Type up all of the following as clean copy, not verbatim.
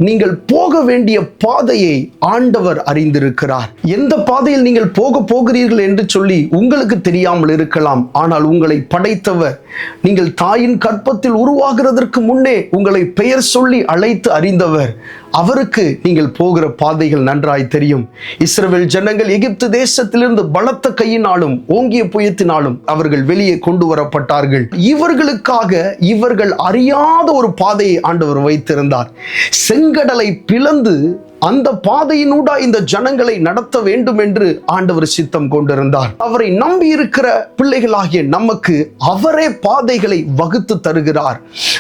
நீங்கள் போக வேண்டிய பாதையை ஆண்டவர் அறிந்திருக்கிறார். எந்த பாதையில் நீங்கள் போகிறீர்கள் என்று சொல்லி உங்களுக்கு தெரியாமல் இருக்கலாம். ஆனால் உங்களை படைத்தவர், நீங்கள் தாயின் கற்பத்தில் உருவாகிறதற்கு முன்னே உங்களை பெயர் சொல்லி அழைத்து அறிந்தவர், அவருக்கு நீங்கள் போகிற பாதைகள் நன்றாய் தெரியும். இஸ்ரவேல் ஜனங்கள் எகிப்து தேசத்திலிருந்து பலத்த கையினாலும் ஓங்கிய புயத்தினாலும் அவர்கள் வெளியே கொண்டு வரப்பட்டார்கள். இவர்களுக்காக இவர்கள் அறியாத ஒரு பாதையை ஆண்டவர் வைத்திருந்தார். செங்கடலை பிளந்து அந்த பாதையினூடா இந்த ஜனங்களை நடத்த வேண்டும் என்று ஆண்டவர் சித்தம் கொண்டிருந்தார். அவரை நம்பி இருக்கிற பிள்ளைகளாகிய நமக்கு அவரே பாதைகளை வகுத்து தருகிறார்.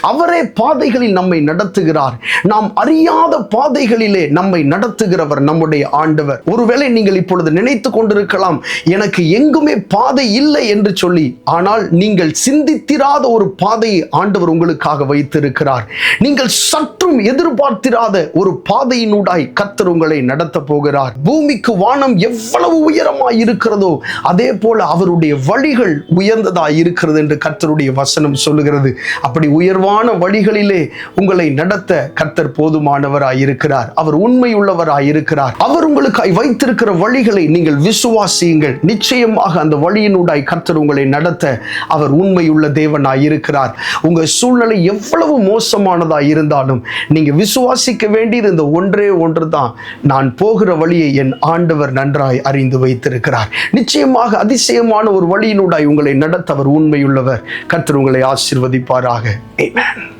அவரே பாதைகளில் நம்மை நடத்துகிறார். நாம் அறியாத பாதைகளிலே நம்மை நடத்துகிறவர் நம்முடைய ஆண்டவர். ஒருவேளை நீங்கள் இப்பொழுது நினைத்து கொண்டிருக்கலாம், எனக்கு எங்குமே பாதை இல்லை என்று சொல்லி. ஆனால் நீங்கள் சிந்தித்திராத ஒரு பாதையை ஆண்டவர் உங்களுக்காக வைத்திருக்கிறார். நீங்கள் சற்றும் எதிர்பார்த்திராத ஒரு பாதையினூடாய் கர்த்தர் உங்களை நடத்த போகிறார். பூமிக்கு வானம் எவ்வளவு உயரமாய் இருக்கிறதோ அதே போல அவருடைய வழிகள் உயர்ந்ததாய் இருக்கிறது என்று கர்த்தருடைய வசனம் சொல்லுகிறது. அப்படி உயர்வான வழிகளிலே உங்களை நடத்த கர்த்தர் போதுமானவராய் இருக்கிறார். அவர் உண்மையுள்ளவராய் இருக்கிறார். அவர் உங்களுக்காய் வைத்திருக்கிற வழிகளை நீங்கள் விசுவாசியுங்கள். நிச்சயமாக அந்த வழியினூடாய் கர்த்தர் உங்களை நடத்த அவர் உண்மையுள்ள தேவனாய் இருக்கிறார். உங்க சூழ்நிலை எவ்வளவு மோசமானதாய் இருந்தாலும் நீங்க விசுவாசிக்க வேண்டியது இந்த ஒன்றே ஒன்று தான், நான் போகிற வழியை என் ஆண்டவர் நன்றாய் அறிந்து வைத்திருக்கிறார். நிச்சயமாக அதிசயமான ஒரு வழியினூடாய் உங்களை நடத்த அவர் உண்மையுள்ளவர். கர்த்தர் உங்களை ஆசீர்வதிப்பாராக. ஆமென்.